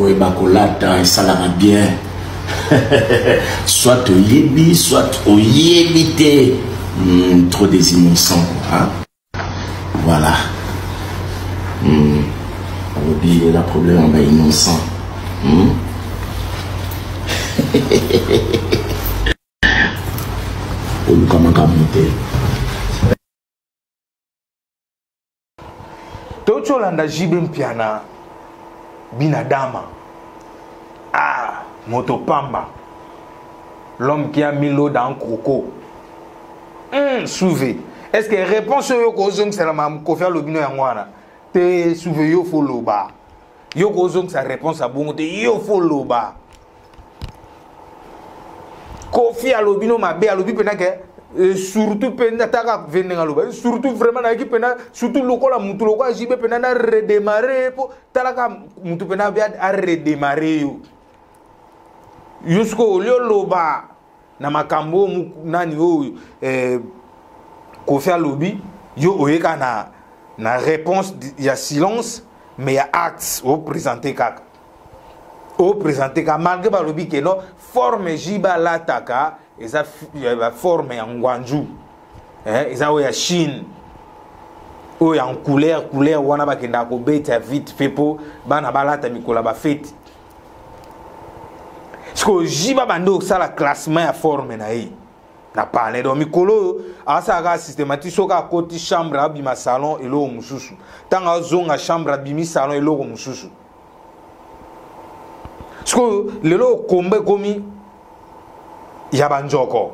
koyeba kolata esalaka bien. Soit oyebi, soit oyebi te. Trop des innocents, hein? Voilà. Il y a un problème avec innocent. Tocho landa jibem piana binadama. Ah, motopamba. L'homme qui a mis l'eau dans un croco. Souvé. Est-ce que réponse yo kozong c'est la mam ko faire le bino yangwana? Te souvé yo follow ba. Yo kozong sa réponse à bongo te yo follow ba. Ko fi a lobino mabe a lobi pena ke surtout pena taka venir loba. Surtout vraiment na ki pena surtout lokola mutu lokola jibe pena na redémarrer po talaka mutu pena bia a redémarrer yo. Yusko olio loba na makambo nani o Kofi Alobi yo oyeka na réponse il y a silence mais il y a acte au présenter kaka malgré balobi que non forme jiba lataka et ça forme en Guangzhou et ça ya Chine o ya en couleur wana bakenda ko beta vite fepo bana balata mikola ba fete. Parce que jiba bando ça la classement ya forme na yi na parler donc mikolo asa ga systématique soka côté chambre abima salon et lo mususu tanga zonga chambre abimi salon et lo mususu. Parce que le lo kombe komi ya banjoko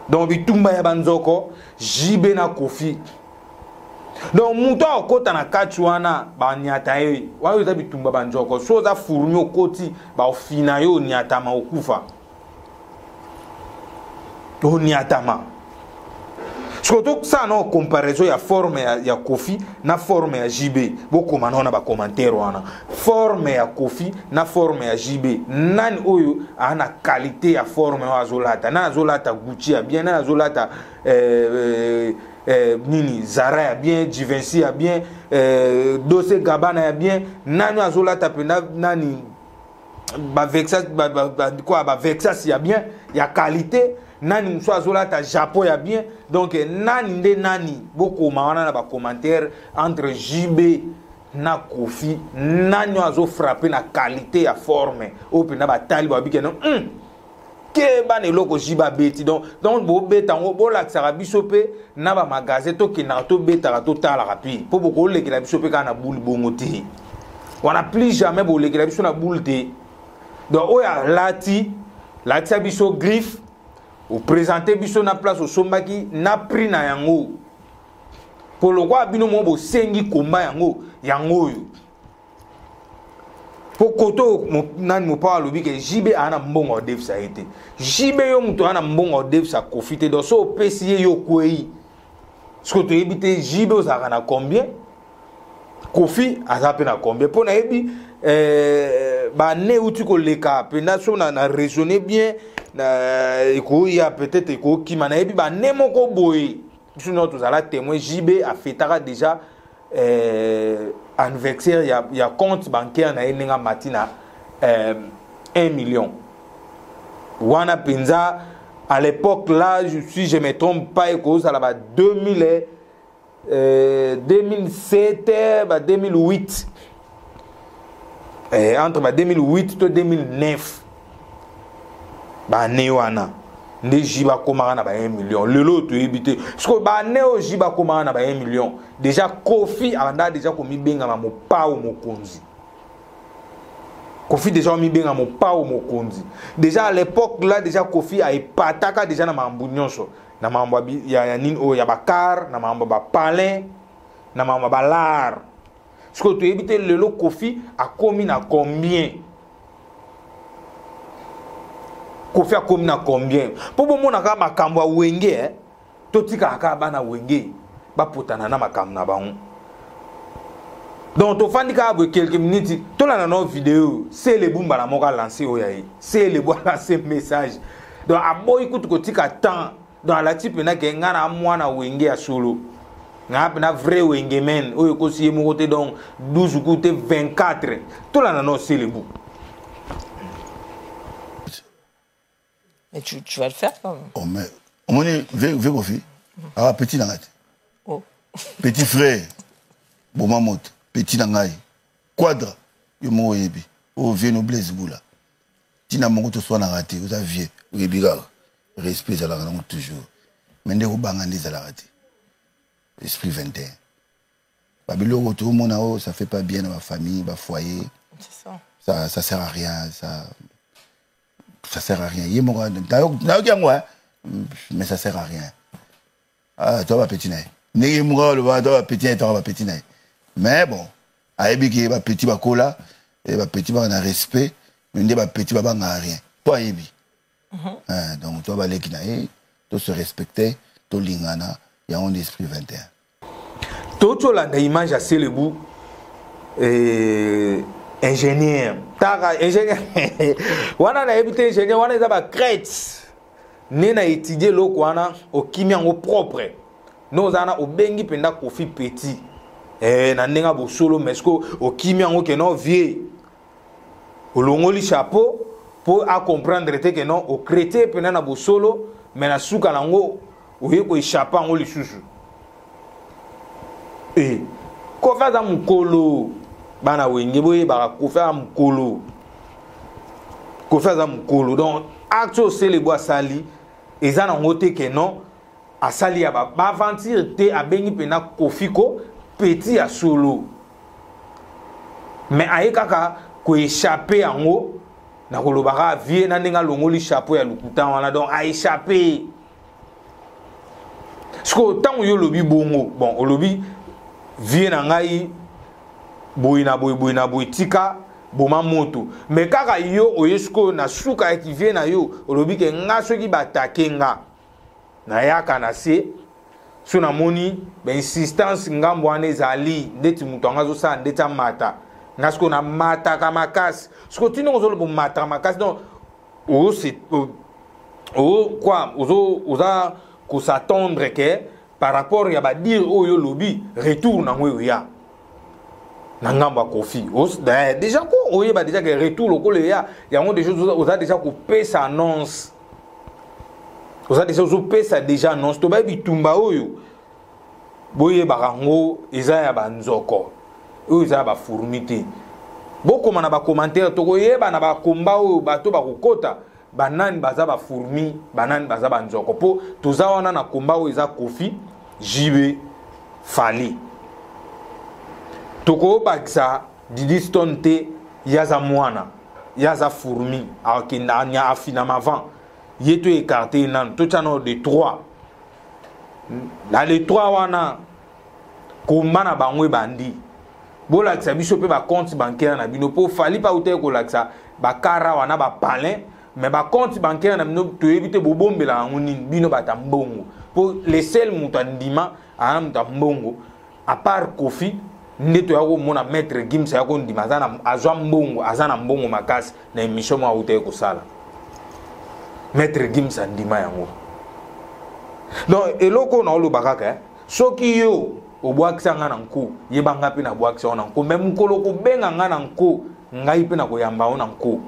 donc bitumba ya banjoko jibe na Kofi donc muto okota na kachuana ba nyata ye wa yo bitumba banjoko so za furumi okoti ba ofina yo nyata ma okufa to nyatama surtout ça non comparaison ya forme ya Kofi na forme ya JB boko manona ba commentaire wana forme ya Kofi na forme ya JB nani oyo ana qualité ya forme wa zolata na zolata Gucci ya bien na zolata nini Zara ya bien, Givenchy ya bien, Dolce Gabbana ya bien, nani azolata pena nani ba Vexas ya bien, ya qualité, nani mso azolata Japon ya bien, donc nani nde nani boko mawana na ba commentaire entre JB na Kofi, nani azo frapper na qualité ya forme, o pena ba tali ba bike non que ban eloko jiba beti donc bo beta ngo bo la sara bisope na ba magasin to ki na to beta to tala rapi po boko le ki la bisope kana boule bongote wana plus jamais bo le ki la biso na boule te donc oya lati biso griffe ou présenter biso na place au sombaki na prix na yango pour le quoi bino mo bo sengi komba yango yo pour koto nani mo pa lobi ke jibe ana mbongo def ça été jibe yo muto ana mbongo def ça profiter donc so pesier yo kwei ce que tu ebité jibe za kana combien Kofi azape na combien pour na ebi ba ne uti ko leka pena so na raisonner bien na eko ya peut-être eko ki mana ebi ba ne moko boy sinon tous ala témoin jibe a fêtera déjà anniversaire il y a compte bancaire na eninga matina 1 million wana penza à l'époque là si je me trompe pas eko ça là 2007 2008 entre 2008 et 2009 ba ne wana nde jiba komara na ba 1 million lelo to ebité parce que ba neo jiba komara na ba 1 million déjà Kofi anda déjà komi benga ma mopa ou mokonzi Kofi déjà mi benga mopa ou mokonzi déjà à l'époque là déjà Kofi a epataka déjà na mambu nyonso na mambo ya nini o ya bakar na mambo ba palais na mambo ba lar parce que to ebité lelo Kofi a komi na combien Kofi a komi na combien pour bon mona ka makambo a wenge to tika ka bana wenge ba potana na makambo na bango donc to fandi ka bo quelques minutes to la na vidéo c'est le bumba la moka lancer oyaye c'est le bo lancer message donc a boy kutu ko tika temps dans la type na ke ngana mwana wenge ya solo nga na vrai wenge men oyo ko si mo côté donc 12 côté 24 to la na c'est le bou Mais tu vas le faire quand même. Oh, mais on est Végofi. Ah, petit Nangate. Oh. Petit frère. Bomamot. Petit Nangai. Quadra. Yomo Yebi. Oh, viens nous blaise boula. Tina Mongo soit Nangate. Vous avez vieux. Vous avez respect, ça l'a toujours. Mais vous bangandez, ça l'a raté. Esprit 21. Babylone, tout le monde, ça fait pas bien dans ma famille, ma foyer. C'est ça. Ça sert à rien. Ça sert à rien. Mais ça sert à rien. Ah, toi, va pétiner. N'est-ce pas, toi, va pétiner, toi, va pétiner. Mais bon, à Ebi, va petit, va cola, et va petit, va respect, mais va petit, va rien. Toi, Ebi. Donc, toi, va l'équinaï, toi, se respecter, toi, lingana, il y a un esprit 21. Tout la image à Célébou, ingénieur. Tara, ingénieur. Wana na habité ingénieur, wana est à crête. Nena étudié l'eau, wana, au kimia au propre. Nous ana au bengi penda kofi petit. Na nenga bo solo mesko au kimia au que non vieux. Au longoli chapeau pour à comprendre que non au crété penda na bo solo mais na suka lango au yeko échapper en oli chouchou. Ko fa za mukolo bana wenge boye ba ko fa mukolo. Ko fa za mukolo donc acte c'est les bois sali ezana ngote que non asali ya ba aventure te abengi pena kofiko petit ya solo mais ayekaka ko échapper ango na kolobaka vie na ndenga longoli chapeau ya lukuta wana donc a échapper sko tango yo lobi bongo bon olobi vie na ngai boina boy tika boma moto mais kaka yo oyesko na suka ki vie na yo olobi ke nga soki batake nga na yaka na se so na moni ba insistance ngambo wana ezali ndeti mutu anga zo sa ndeta mata ngasko na mata kama kasi sko tino zo lo mata makasi donc o c'est o quoi oza ko s'attendre que par rapport ya ba dire oyo lobi retour na ngwe ya na ngamba kofi déjà ko oye ba déjà que retour lokole ya yango des choses oza déjà ko pesa annonce oza déjà zo pesa déjà annonce to ba bitumba oyo boye barango eza ya banzoko oyo eza ba fourmité boko mana ba commentaire to koyeba na ba komba oyo bato ba kokota banani baza ba fourmi banani baza banzoko po toza wana na komba oyo eza kofi jibe fali toko bakisa didiston te yaza mwana yaza fourmi akenda nya afina avant yeto écarté nan to chano de 3 la les 3 wana komba na bangwe bandi bola kisa biso pe ba compte bancaire na bino po fali pa ute ko laksa ba kara wana ba palin mais ba compte bancaire na bino to éviter bobombela ngoni bino batambongo pour les seuls mutandima a mutambongo à part Kofi ndeto yako mona maître Gims yako ndima zana azwa mbongo azana mbongo makasi na émission mwa ute ko sala maître Gims ndima yango donc eloko na olobaka soki yo obwakisa nga na nko yebanga pe na bwakisa ona nko même koloko benga nga na nko ngai pe na koyamba ona nko